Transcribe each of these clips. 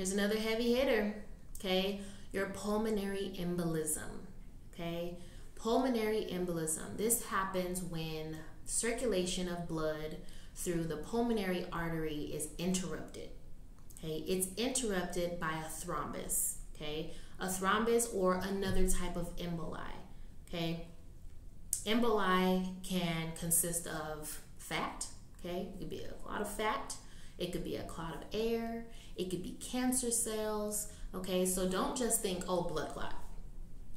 here's another heavy hitter, okay? Your pulmonary embolism, okay? Pulmonary embolism. This happens when circulation of blood through the pulmonary artery is interrupted, okay? It's interrupted by a thrombus, okay? A thrombus or another type of emboli, okay? Emboli can consist of fat, okay? It could be a clot of fat. It could be a clot of air. It could be cancer cells, okay? So don't just think, oh, blood clot,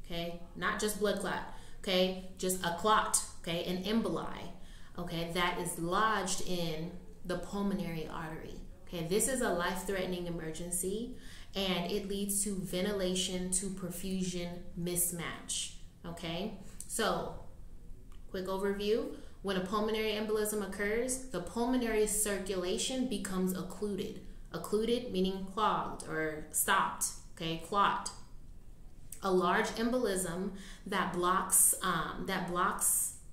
okay? Not just blood clot, okay? Just a clot, okay? An emboli, okay? That is lodged in the pulmonary artery, okay? This is a life-threatening emergency, and it leads to ventilation to perfusion mismatch, okay? So, quick overview. When a pulmonary embolism occurs, the pulmonary circulation becomes occluded. Occluded meaning clogged or stopped, okay, clot. A large embolism that blocks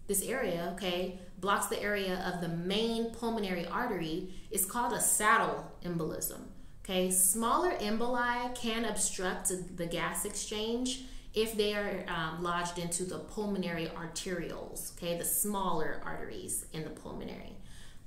this area, okay, blocks the area of the main pulmonary artery is called a saddle embolism, okay. Smaller emboli can obstruct the gas exchange if they are lodged into the pulmonary arterioles, okay, the smaller arteries in the pulmonary,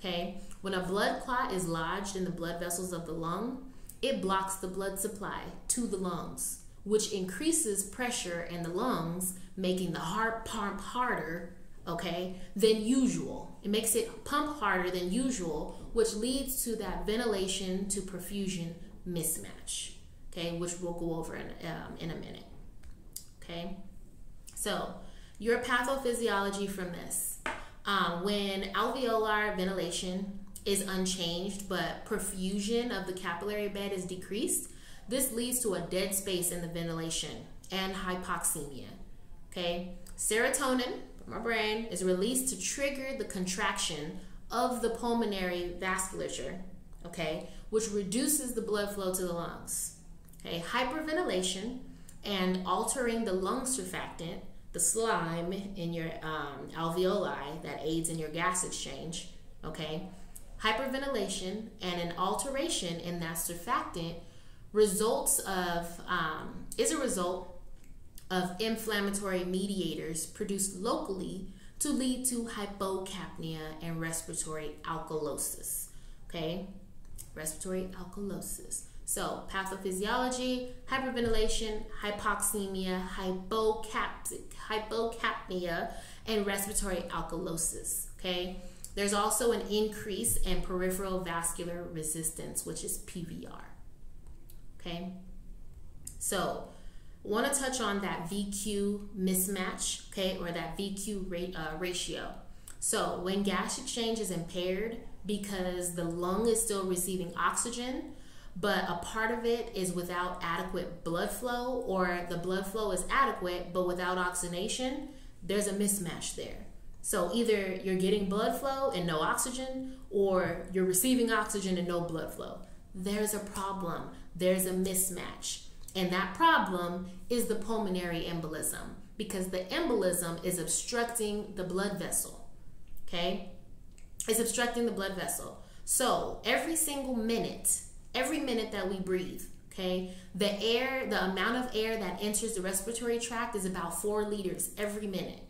okay. When a blood clot is lodged in the blood vessels of the lung, it blocks the blood supply to the lungs, which increases pressure in the lungs, making the heart pump harder, okay, than usual. It makes it pump harder than usual, which leads to that ventilation to perfusion mismatch, okay, which we'll go over in a minute. Okay, so your pathophysiology from this. When alveolar ventilation is unchanged, but perfusion of the capillary bed is decreased, this leads to a dead space in the ventilation and hypoxemia. Okay, serotonin from our brain is released to trigger the contraction of the pulmonary vasculature, okay, which reduces the blood flow to the lungs. Okay, hyperventilation and altering the lung surfactant, the slime in your alveoli that aids in your gas exchange, okay? Hyperventilation and an alteration in that surfactant is a result of inflammatory mediators produced locally to lead to hypocapnia and respiratory alkalosis, okay? Respiratory alkalosis. So pathophysiology, hyperventilation, hypoxemia, hypocapnia, and respiratory alkalosis, okay? There's also an increase in peripheral vascular resistance, which is PVR, okay? So I want to touch on that VQ mismatch, okay, or that VQ ratio. So when gas exchange is impaired because the lung is still receiving oxygen, but a part of it is without adequate blood flow, or the blood flow is adequate but without oxygenation, there's a mismatch there. So either you're getting blood flow and no oxygen, or you're receiving oxygen and no blood flow. There's a problem. There's a mismatch. And that problem is the pulmonary embolism, because the embolism is obstructing the blood vessel, okay? It's obstructing the blood vessel. So every minute that we breathe, okay, the amount of air that enters the respiratory tract is about 4 liters every minute,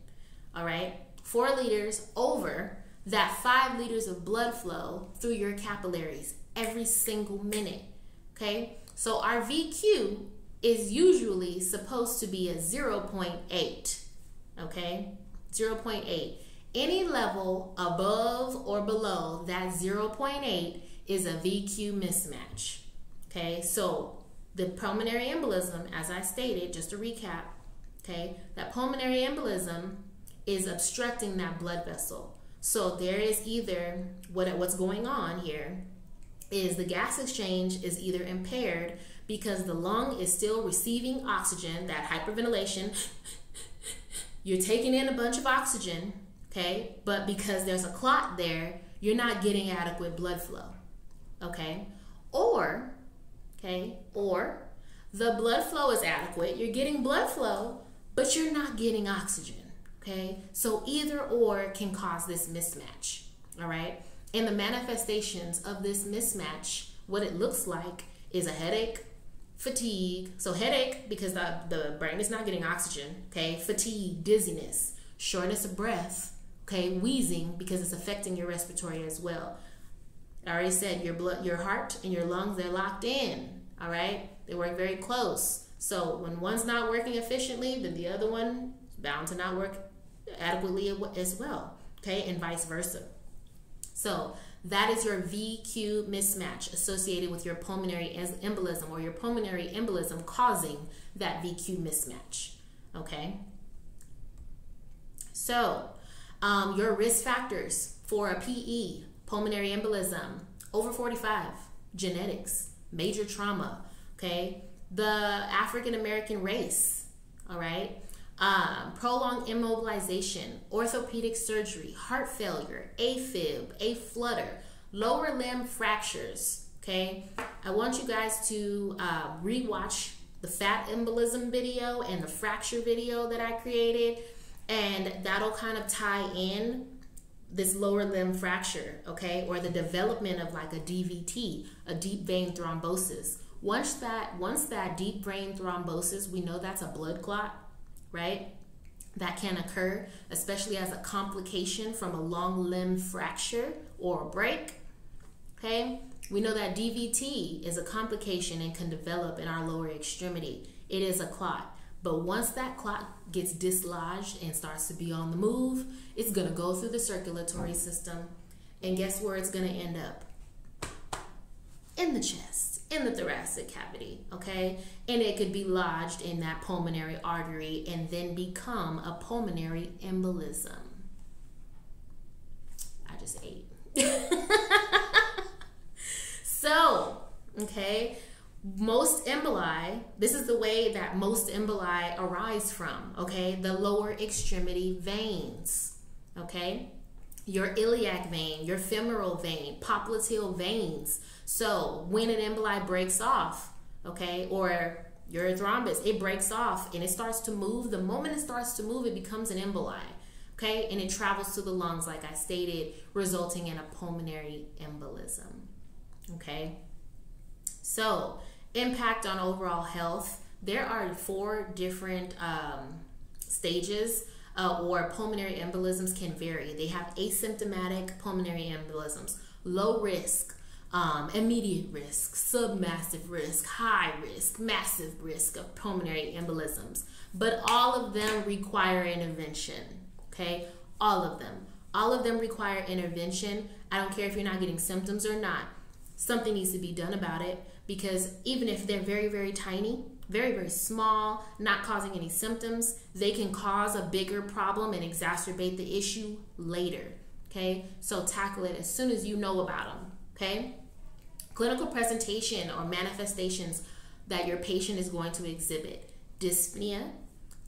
all right? 4 liters over that 5 liters of blood flow through your capillaries every single minute, okay? So our VQ is usually supposed to be a 0.8, okay? 0.8. Any level above or below that 0.8 is a VQ mismatch, okay? So the pulmonary embolism, as I stated, just to recap, okay, that pulmonary embolism is obstructing that blood vessel. So there is either, what's going on here is the gas exchange is either impaired because the lung is still receiving oxygen, that hyperventilation, you're taking in a bunch of oxygen, okay, but because there's a clot there, you're not getting adequate blood flow. Okay, or the blood flow is adequate, you're getting blood flow, but you're not getting oxygen, okay? So either or can cause this mismatch, all right? And the manifestations of this mismatch, what it looks like is a headache, fatigue. So headache, because the brain is not getting oxygen, okay? Fatigue, dizziness, shortness of breath, okay? Wheezing, because it's affecting your respiratory as well. I already said your heart and your lungs, they're locked in, all right? They work very close. So when one's not working efficiently, then the other one is bound to not work adequately as well, okay? And vice versa. So that is your VQ mismatch associated with your pulmonary embolism, or your pulmonary embolism causing that VQ mismatch, okay? So your risk factors for a PE, pulmonary embolism, over 45, genetics, major trauma, okay? The African American race, all right? Prolonged immobilization, orthopedic surgery, heart failure, AFib, A-flutter, lower limb fractures, okay? I want you guys to rewatch the fat embolism video and the fracture video that I created, and that'll kind of tie in this lower limb fracture, okay? Or the development of like a DVT, a deep vein thrombosis. Once that deep vein thrombosis, we know that's a blood clot, right? That can occur, especially as a complication from a long limb fracture or a break, okay? We know that DVT is a complication and can develop in our lower extremity. It is a clot, but once that clot gets dislodged and starts to be on the move, it's gonna go through the circulatory system, and guess where it's gonna end up? In the chest, in the thoracic cavity, okay? And it could be lodged in that pulmonary artery and then become a pulmonary embolism. I just ate. So, okay, most emboli, this is the way that most emboli arise from, okay? The lower extremity veins, okay? Your iliac vein, your femoral vein, popliteal veins. So when an emboli breaks off, okay, or your thrombus, it breaks off and it starts to move. The moment it starts to move, it becomes an emboli, okay? And it travels to the lungs, like I stated, resulting in a pulmonary embolism, okay? So impact on overall health. There are 4 different stages or pulmonary embolisms can vary. They have asymptomatic pulmonary embolisms, low risk, immediate risk, submassive risk, high risk, massive risk of pulmonary embolisms. But all of them require intervention, okay? All of them. All of them require intervention. I don't care if you're not getting symptoms or not. Something needs to be done about it, because even if they're very, very tiny, very, very small, not causing any symptoms, they can cause a bigger problem and exacerbate the issue later, okay? So tackle it as soon as you know about them, okay? Clinical presentation or manifestations that your patient is going to exhibit: dyspnea,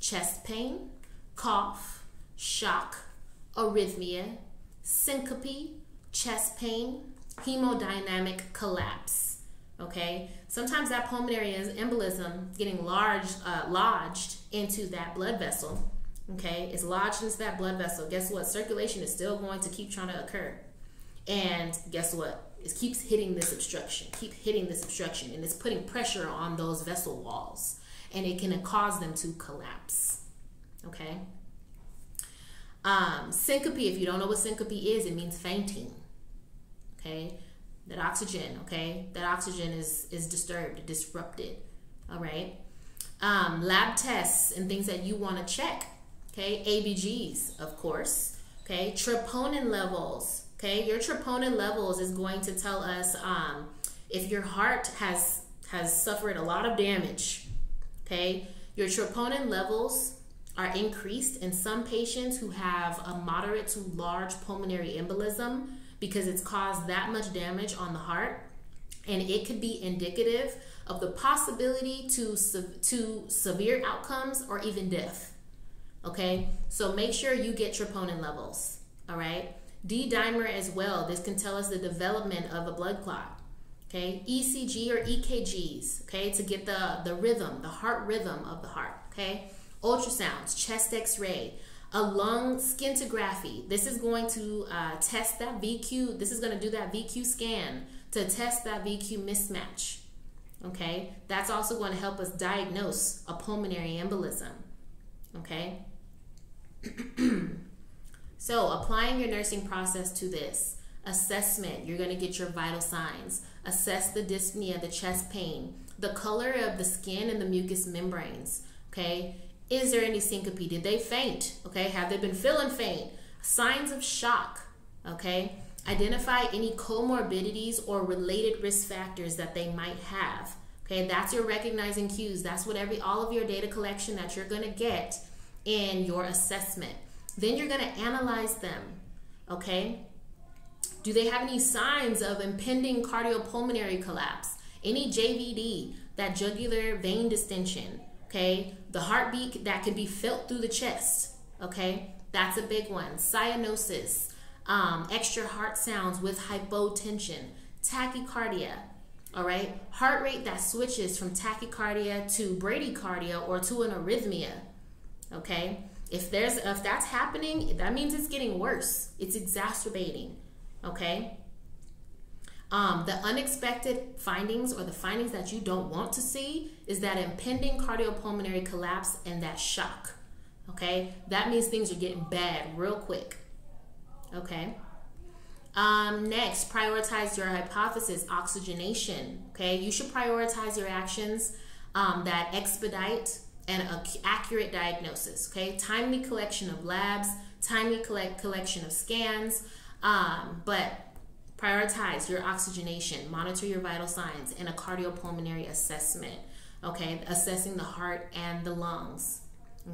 chest pain, cough, shock, arrhythmia, syncope, chest pain, hemodynamic collapse, okay? Sometimes that pulmonary embolism getting lodged into that blood vessel, okay? It's lodged into that blood vessel. Guess what? Circulation is still going to keep trying to occur. And guess what? It keeps hitting this obstruction, and it's putting pressure on those vessel walls, and it can cause them to collapse, okay? Syncope, if you don't know what syncope is, it means fainting, okay? That oxygen, okay? That oxygen is disturbed, disrupted, all right? Lab tests and things that you want to check, okay? ABGs, of course, okay? Troponin levels, okay? Your troponin levels is going to tell us if your heart has suffered a lot of damage, okay? Your troponin levels are increased in some patients who have a moderate to large pulmonary embolism, because it's caused that much damage on the heart, and it could be indicative of the possibility to severe outcomes or even death, okay? So make sure you get troponin levels, all right? D-dimer as well. This can tell us the development of a blood clot, okay? ECG or EKGs, okay, to get the rhythm, the heart rhythm of the heart, okay? Ultrasounds, chest x-ray, a lung scintigraphy. This is going to test that VQ. This is going to do that VQ scan to test that VQ mismatch, Okay, that's also going to help us diagnose a pulmonary embolism. Okay, so applying your nursing process to this assessment, you're going to get your vital signs, assess the dyspnea, the chest pain, the color of the skin and the mucous membranes. Okay, is there any syncope? Did they faint? Okay, have they been feeling faint? Signs of shock. Okay, identify any comorbidities or related risk factors that they might have. Okay, that's your recognizing cues. That's what all of your data collection that you're going to get in your assessment. Then you're going to analyze them. Okay, do they have any signs of impending cardiopulmonary collapse? Any JVD, that jugular vein distension? Okay, the heartbeat that can be felt through the chest. Okay, that's a big one. Cyanosis, extra heart sounds with hypotension, tachycardia. All right, heart rate that switches from tachycardia to bradycardia or to an arrhythmia. Okay, if that's happening, that means it's getting worse. It's exacerbating. Okay. The unexpected findings, or the findings that you don't want to see, is that impending cardiopulmonary collapse and that shock. Okay, that means things are getting bad real quick. Okay. Next, prioritize your hypothesis, oxygenation. Okay, you should prioritize your actions that expedite an accurate diagnosis. Okay, timely collection of labs, timely collection of scans, but prioritize your oxygenation, monitor your vital signs, and a cardiopulmonary assessment. Okay, assessing the heart and the lungs.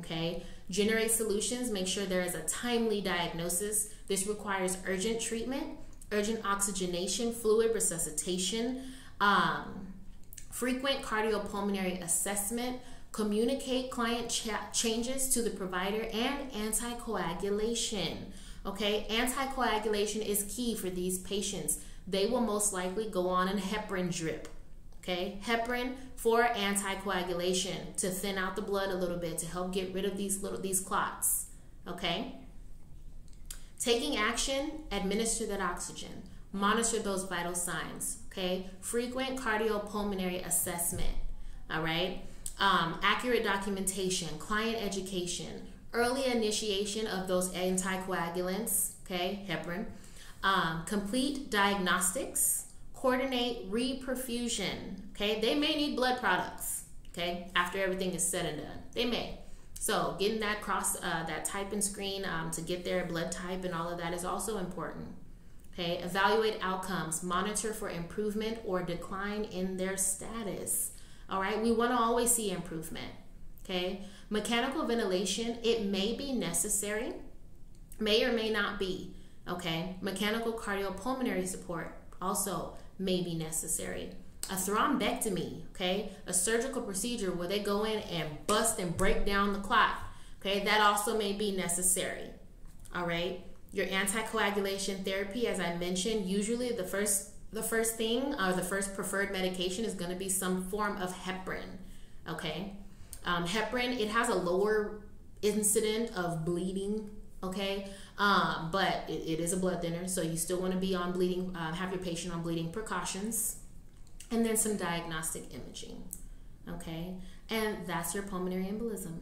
Okay, generate solutions, make sure there is a timely diagnosis. This requires urgent treatment, urgent oxygenation, fluid resuscitation, frequent cardiopulmonary assessment, communicate client changes to the provider, and anticoagulation. Okay, anticoagulation is key for these patients. They will most likely go on a heparin drip. Okay, heparin for anticoagulation, to thin out the blood a little bit, to help get rid of these clots. Okay, taking action, administer that oxygen, monitor those vital signs. Okay, frequent cardiopulmonary assessment. All right, accurate documentation, client education, early initiation of those anticoagulants, okay, heparin, complete diagnostics, coordinate reperfusion. Okay, they may need blood products. Okay, after everything is said and done, they may. So getting that that type and screen to get their blood type and all of that is also important. Okay, evaluate outcomes, monitor for improvement or decline in their status. All right, we want to always see improvement. Okay, mechanical ventilation, it may be necessary, may or may not be. Okay, mechanical cardiopulmonary support also may be necessary. A thrombectomy, okay, a surgical procedure where they go in and bust and break down the clot, okay, that also may be necessary. All right, your anticoagulation therapy, as I mentioned, usually the first thing, or the first preferred medication, is going to be some form of heparin. Okay, heparin, it has a lower incident of bleeding. Okay, but it is a blood thinner, so you still want to be on bleeding, have your patient on bleeding precautions, and then some diagnostic imaging. Okay, and that's your pulmonary embolism.